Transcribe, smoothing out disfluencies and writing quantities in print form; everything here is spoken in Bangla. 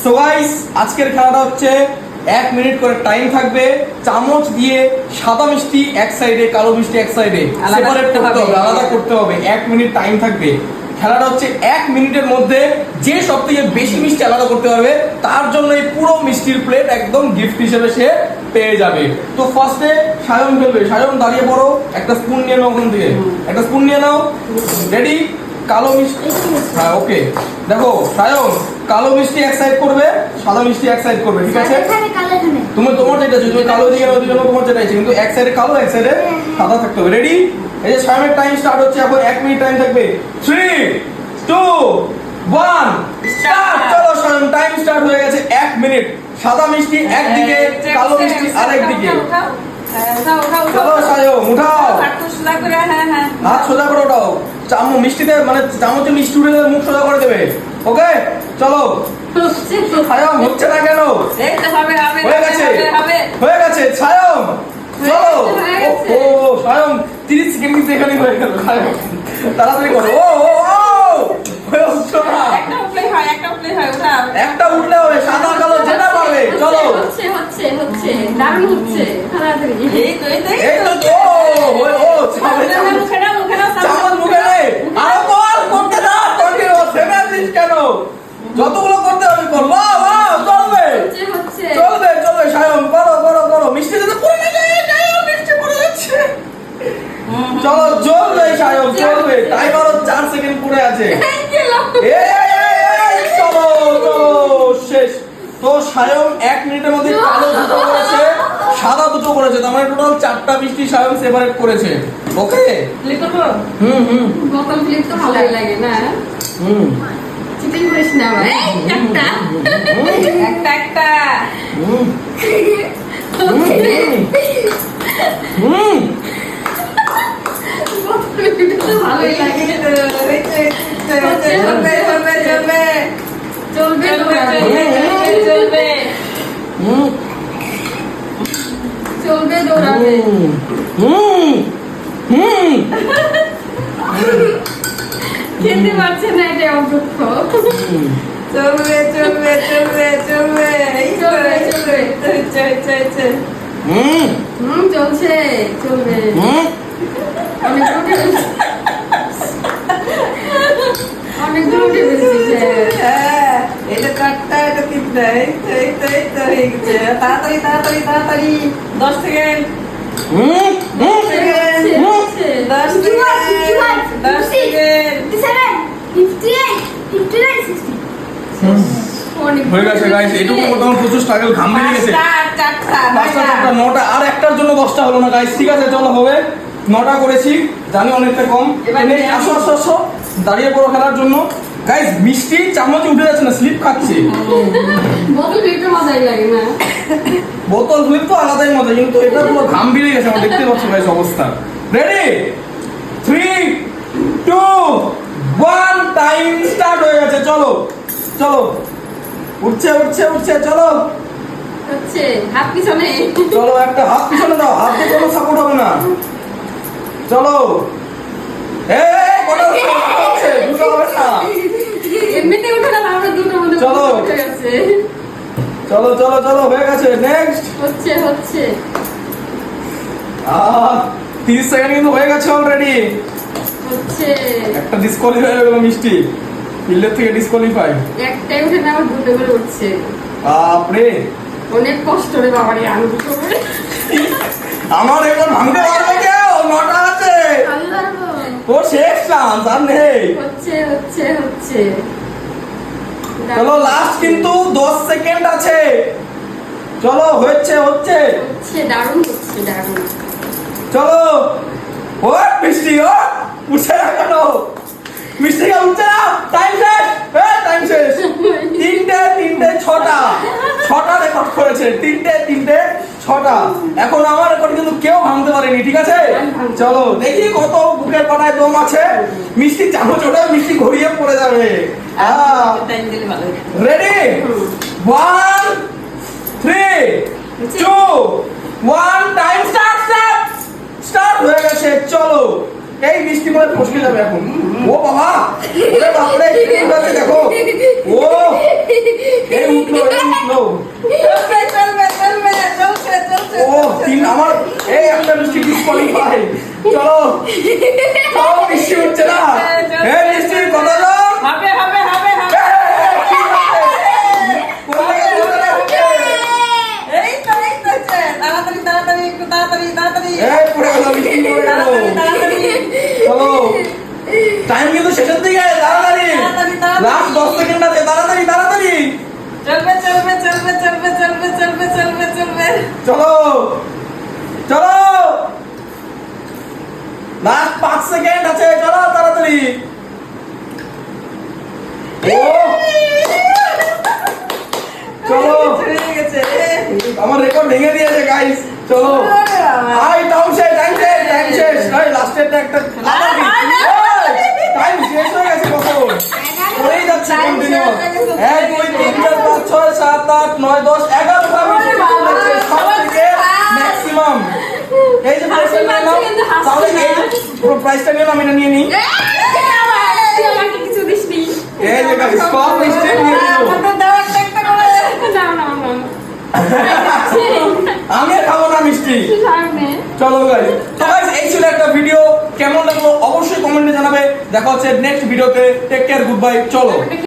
সো গাইস আজকের খেলাটা হচ্ছে 1 মিনিট করে টাইম থাকবে। চামচ দিয়ে সাদা মিষ্টি এক সাইডে, কালো মিষ্টি এক সাইডে সেপারেট করতে হবে, আলাদা করতে হবে। 1 মিনিট টাইম থাকবে। খেলাটা হচ্ছে 1 মিনিটের মধ্যে যে সবথেকে বেশি মিষ্টি আলাদা করতে পারবে তার জন্য এই পুরো মিষ্টির প্লেট একদম গিফট হিসেবে সে পেয়ে যাবে। তো ফার্স্টে সায়ন খেলবে। সায়ন দাঁড়িয়ে পড়ো, একটা স্পুন নিয়ে নাও ওখান থেকে, একটা স্পুন নিয়ে নাও। রেডি? কালো মিষ্টি, হ্যাঁ ওকে। দেখো সায়ন কালো মিষ্টি এক সাইড করবে, সাদা মিষ্টি এক সাইড করবে, ঠিক আছে? তুমি তোমার যেটা আছে তুমি কালো দিকে নাও, দুজন্য তোমার যেটা আছে, কিন্তু এক সাইডে কালো এক সাইডে সাদা থাকতে হবে। রেডি? এই যে সায়নের টাইম স্টার্ট হচ্ছে এখন। 1 মিনিট টাইম থাকবে। 3 2 1 স্টার্ট। চলো সায়ন টাইম স্টার্ট হয়ে গেছে। 1 মিনিট। সাদা মিষ্টি একদিকে, কালো মিষ্টি আরেক দিকে। চলো সায়ন উঠাও, হাত সোজা করে ওঠাও। চামচ মিষ্টিতে মানে চামচে মিষ্টি উঠে মুখ সোজা করে দেবে। ওকে চলো। সায়ন হচ্ছে না কেন? হয়ে গেছে, হয়ে গেছে সায়ন। চলো। ও সায়ন 30 সেকেন্ড কিন্তু এখানে হয়ে গেল। সায়ন তাড়াতাড়ি করো। ও ও ও হচ্ছে না, একটা উঠলে হবে, সাদা কালো যেটা পাবে। চলো হচ্ছে দারুণ হচ্ছে। তাড়াতাড়ি এই তো ও চামচ মুখে নেই। আরো কর, করতে দাও, কন্টিনিউ। থেমে আছিস কেন? যতগুলো করতে হবে কর। বাহ বাহ, চলবে চলবে চলবে। সায়ন করো করো করো। মিষ্টি যেতে পড়ে না যায়, মিষ্টি পড়ে যাচ্ছে। চলো চলবে সায়ন, চলবে। টাইমার 4 সেকেন্ড পড়ে আছে। চলো চলো শেষ। তো সায়ন 1 মিনিটের মধ্যে কালো দুটো করেছে, সাদা দুটো করেছে। তার মানে টোটাল 4টা মিষ্টি সায়ন সেপারেট করেছে। ওকে বোতল ক্লিপ তো ভালোই লাগে না? চিটিং করিস না ভাই। একটা ভালোই লাগে। চলবে দৌড়াবে। খেতে পারছে না, এটা অদক্ষ। চলবে চলছে চলবে। অনেকগুলো উঠে ফেলছে। এটা 4টা, এটা 3টা। এই তো হয়ে গেছে। তাড়াতাড়ি তাড়াতাড়ি তাড়াতাড়ি। 10 সেকেন্ড। 10 সেকেন্ড। 10 সেকেন্ড। 58 হয়ে গেছে গাইস। এটুকু মোটামুটি প্রচুর স্ট্রাগল, ঘাম বেরিয়ে গেছে। 5টা 9টা, আর একটার জন্য 10টা হলো না গাইস। ঠিক আছে চলো হবে। 9টা করেছি, জানি অনেকটা কম। আসো দাঁড়িয়ে পড়ো খেলার জন্য। গাইস মিষ্টি চামচে উঠে যাচ্ছে না, স্লিপ খাচ্ছে। বোতল ক্লিপটা মজাই লাগে না? বোতল স্লিপ তো আলাদাই মজা, কিন্তু এটা পুরো ঘাম বেরিয়ে গেছে আমার, দেখতে পাচ্ছ গাইস অবস্থা। রেডি? 3 2 1 টাইম স্টার্ট হয়ে গেছে। চলো চলো, উঠছে চলো। হচ্ছে হাত পিছনে। চলো একটা হাত পিছনে দাও, হাতে কোনো সাপোর্ট হবে না। চলো দুটো হবে না। এমনিতে উঠে না, আমরা দুটো মধ্যে চলো। উঠে গেছে। চলো হয়ে গেছে। নেক্সট হচ্ছে 30 সেকেন্ড কিন্তু হয়ে গেছে অলরেডি। হচ্ছে একটা ডিসকোয়ালিফাই হয়ে গেল মিষ্টি, ফিল্ডের থেকে ডিসকোয়ালিফাই। একটাই উঠে না, আবার দুটো করে উঠছে। বাপরে অনেক কষ্ট রে বাবা রে। আমি দুটো করে আমার এখন ভাঙতে পারবে কেউ? 9টা আছে, আমি পারবো। ও শেষ চান্স আর নেই। হচ্ছে চলো লাস্ট কিন্তু 10 সেকেন্ড আছে। চলো হচ্ছে দারুণ হচ্ছে। চলো ও মিষ্টি, ও উঠছে না কেন? মিষ্টি কে উঠছে না। টাইম শেষ। 3টে 6টা রেকর্ড করেছে। 3টে 6টা। এখন আমার রেকর্ড কিন্তু কেউ ভাঙতে পারেনি, ঠিক আছে? চলো দেখি কত বুকের পাটায় দম আছে। মিষ্টি চামচ ওটা, মিষ্টি ঘুরিয়ে পড়ে যাবে। রেডি? 1 3 2 1 টাইম স্টার্ট হয়ে গেছে। চলো এই মিষ্টি করে ফসকে যাবে এখন। ও বাবা, ওরে বাপরে কি উঠছে দেখো। ও এই উঠলো চলো চলো লাস্ট 5 সেকেন্ড আছে, চলো তাড়াতাড়ি। ও চলো, হয়ে গেছে। আমার রেকর্ড ভেঙে দিয়েছে গাইস। চলো আই টাইম শেষ, টাইম শেষ, টাইম শেষ। এই লাস্টেরটা একটা টাইম শেষ হয়ে গেছে কখন? করেই যাচ্ছে Time কন্টিনিউ। শেষ হয়ে গেছে। 1 2 3 4 5 6 7 8 9 10 11 আমি শেষ করে দিয়েছি সব থেকে ম্যাক্সিমাম। এই যে প্রাইসটা নিয়ে নাও, তাহলে এই প্রাইসটা নিয়ে নাও, আমি এটা নিয়ে নিই। তুই আমাকে কিছু দিসনি। এই যে গাইস সব মিষ্টি নিয়ে নিও। আমাদের দাও একটা করে। না না না আমি আর খাবো না মিষ্টি। সামনে চলো গাইস, তো গাইস এই ছিল একটা ভিডিও। কেমন লাগলো অবশ্যই কমেন্টে জানাবে। দেখা হচ্ছে নেক্সট ভিডিওতে। Take care, good bye. চলো।